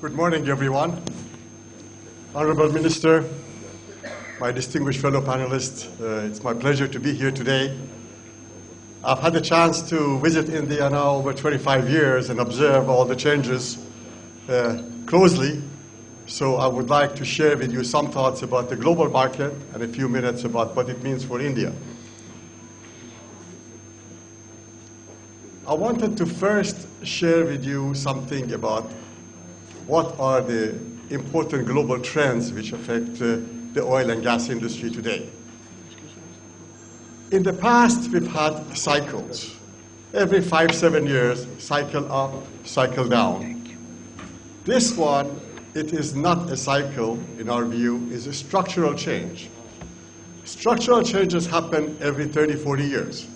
Good morning, everyone. Honorable Minister, my distinguished fellow panelists, it's my pleasure to be here today. I've had the chance to visit India now over 25 years and observe all the changes closely. So I would like to share with you some thoughts about the global market and a few minutes about what it means for India. I wanted to first share with you something about what are the important global trends which affect the oil and gas industry today. In the past, we've had cycles. Every 5-7 years, cycle up, cycle down. This one, it is not a cycle, in our view, is a structural change. Structural changes happen every 30-40 years,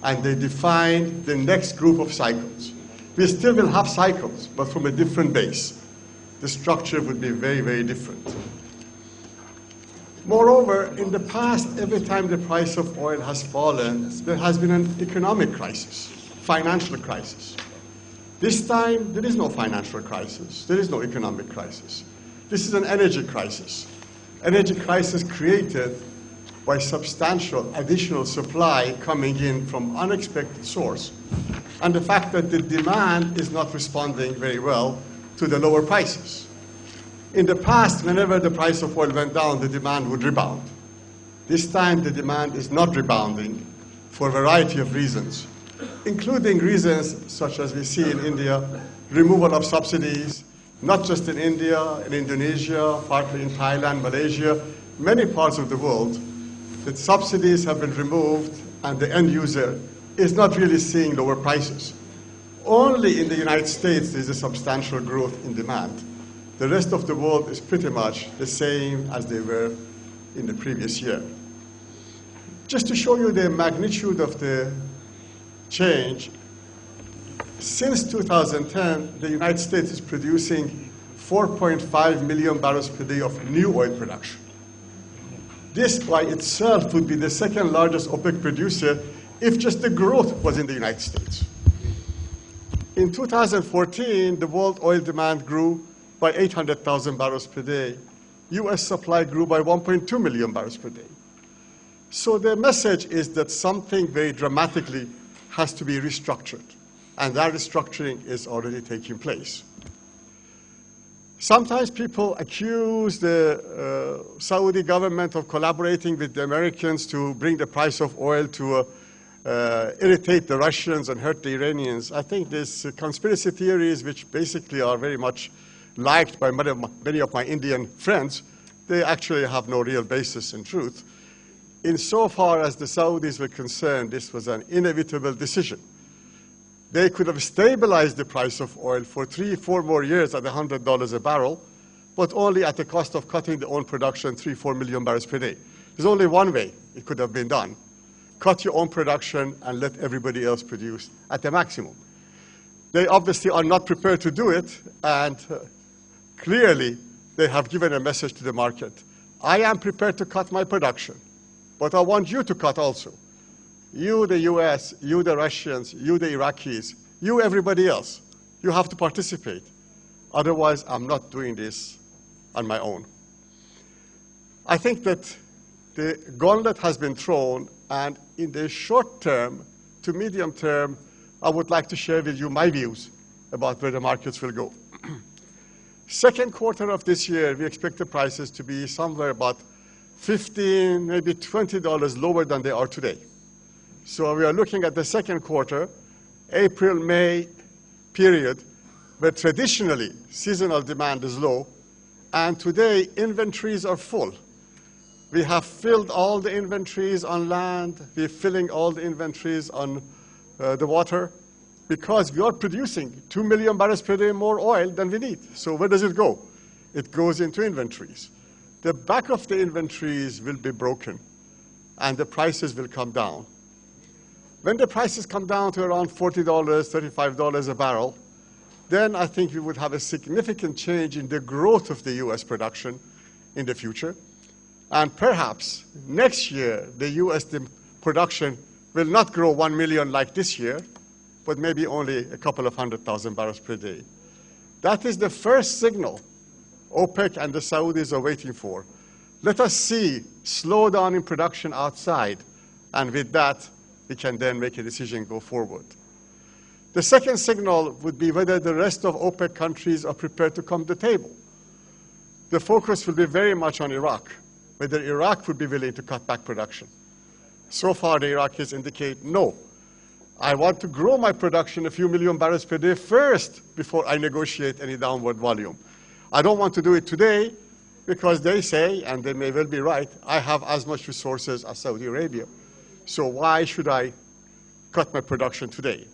and they define the next group of cycles. We still will have cycles, but from a different base. The structure would be very, very different. Moreover, in the past, every time the price of oil has fallen, there has been an economic crisis, financial crisis. This time, there is no financial crisis. There is no economic crisis. This is an energy crisis. Energy crisis created by substantial additional supply coming in from unexpected source, and the fact that the demand is not responding very well to the lower prices. In the past, whenever the price of oil went down, the demand would rebound. This time, the demand is not rebounding for a variety of reasons, including reasons such as we see in India, removal of subsidies, not just in India, in Indonesia, partly in Thailand, Malaysia, many parts of the world, that subsidies have been removed and the end user is not really seeing lower prices. Only in the United States there is a substantial growth in demand. The rest of the world is pretty much the same as they were in the previous year. Just to show you the magnitude of the change, since 2010, the United States is producing 4.5 million barrels per day of new oil production. This by itself would be the second largest OPEC producer if just the growth was in the United States. In 2014, the world oil demand grew by 800,000 barrels per day. US supply grew by 1.2 million barrels per day. So the message is that something very dramatically has to be restructured, and that restructuring is already taking place. Sometimes people accuse the Saudi government of collaborating with the Americans to bring the price of oil to irritate the Russians and hurt the Iranians. I think these conspiracy theories, which basically are very much liked by many of my Indian friends, they actually have no real basis in truth. Insofar as the Saudis were concerned, this was an inevitable decision. They could have stabilized the price of oil for 3-4 more years at $100 a barrel, but only at the cost of cutting their own production 3-4 million barrels per day. There's only one way it could have been done. Cut your own production and let everybody else produce at the maximum. They obviously are not prepared to do it, and clearly they have given a message to the market. I am prepared to cut my production, but I want you to cut also. You, the US, you, the Russians, you, the Iraqis, you, everybody else. You have to participate. Otherwise, I'm not doing this on my own. I think that the gauntlet has been thrown, and in the short term to medium term, I would like to share with you my views about where the markets will go. Second quarter of this year, we expect the prices to be somewhere about $15, maybe $20 lower than they are today. So we are looking at the second quarter, April-May period, where traditionally seasonal demand is low, and today inventories are full. We have filled all the inventories on land. We're filling all the inventories on the water because we are producing 2 million barrels per day more oil than we need. So where does it go? It goes into inventories. The back of the inventories will be broken, and the prices will come down. When the prices come down to around $40, $35 a barrel, then I think we would have a significant change in the growth of the US production in the future. And perhaps next year, the US production will not grow 1 million like this year, but maybe only a couple of 100,000 barrels per day. That is the first signal OPEC and the Saudis are waiting for. Let us see slowdown in production outside, and with that, we can then make a decision, go forward. The second signal would be whether the rest of OPEC countries are prepared to come to the table. The focus will be very much on Iraq, whether Iraq would be willing to cut back production. So far, the Iraqis indicate, no, I want to grow my production a few million barrels per day first before I negotiate any downward volume. I don't want to do it today because they say, and they may well be right, I have as much resources as Saudi Arabia. So why should I cut my production today?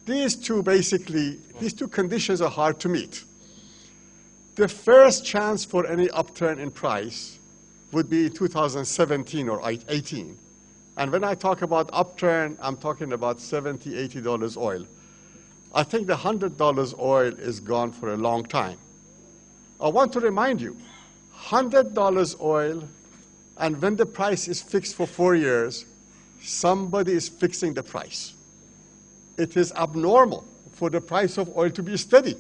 These two conditions are hard to meet. The first chance for any upturn in price would be 2017 or 18. And when I talk about upturn, I'm talking about $70, $80 oil. I think the $100 oil is gone for a long time. I want to remind you, $100 oil, and when the price is fixed for 4 years, somebody is fixing the price. It is abnormal for the price of oil to be steady.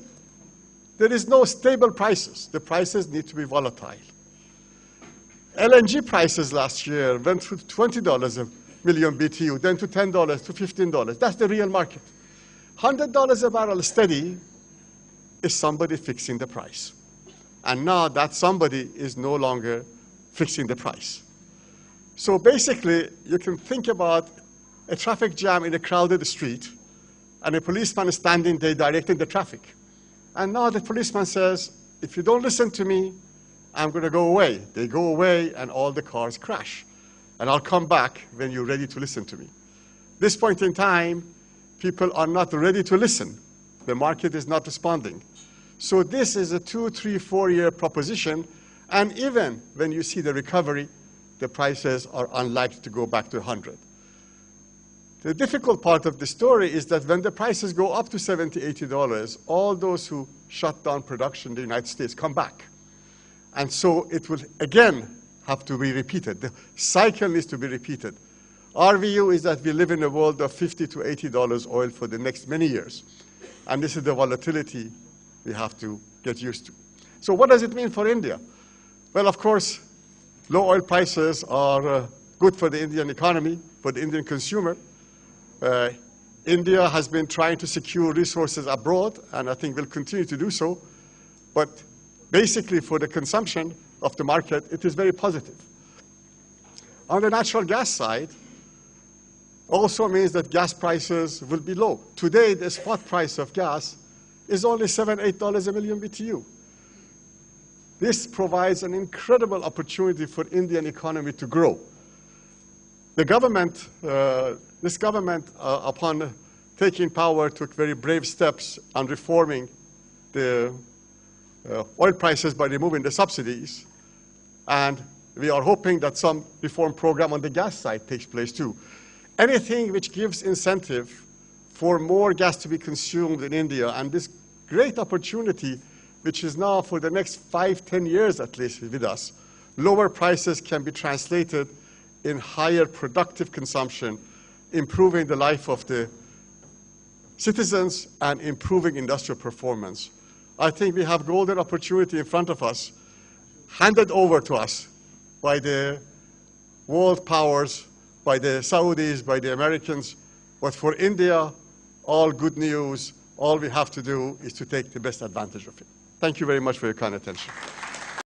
There is no stable prices. The prices need to be volatile. LNG prices last year went to $20 a million BTU, then to $10 to $15. That's the real market. $100 a barrel steady is somebody fixing the price. And now that somebody is no longer fixing the price. So basically, you can think about a traffic jam in a crowded street and a policeman is standing there directing the traffic. And now the policeman says, if you don't listen to me, I'm going to go away. They go away and all the cars crash. And I'll come back when you're ready to listen to me. This point in time, people are not ready to listen. The market is not responding. So this is a 2, 3, 4-year proposition. And even when you see the recovery, the prices are unlikely to go back to 100. The difficult part of the story is that when the prices go up to $70, $80, all those who shut down production in the United States come back. And so it will again have to be repeated. The cycle needs to be repeated. Our view is that we live in a world of $50 to $80 oil for the next many years. And this is the volatility we have to get used to. So what does it mean for India? Well, of course, low oil prices are good for the Indian economy, for the Indian consumer. India has been trying to secure resources abroad, and I think will continue to do so. But basically, for the consumption of the market, it is very positive. On the natural gas side, also means that gas prices will be low. Today, the spot price of gas is only $7, $8 a million BTU. This provides an incredible opportunity for Indian economy to grow. The government, this government, upon taking power, took very brave steps on reforming the oil prices by removing the subsidies. And we are hoping that some reform program on the gas side takes place too. Anything which gives incentive for more gas to be consumed in India, and this great opportunity, which is now for the next 5, 10 years at least with us, lower prices can be translated in higher productive consumption, improving the life of the citizens and improving industrial performance. I think we have golden opportunity in front of us, handed over to us by the world powers, by the Saudis, by the Americans. But for India, all good news. All we have to do is to take the best advantage of it. Thank you very much for your kind attention.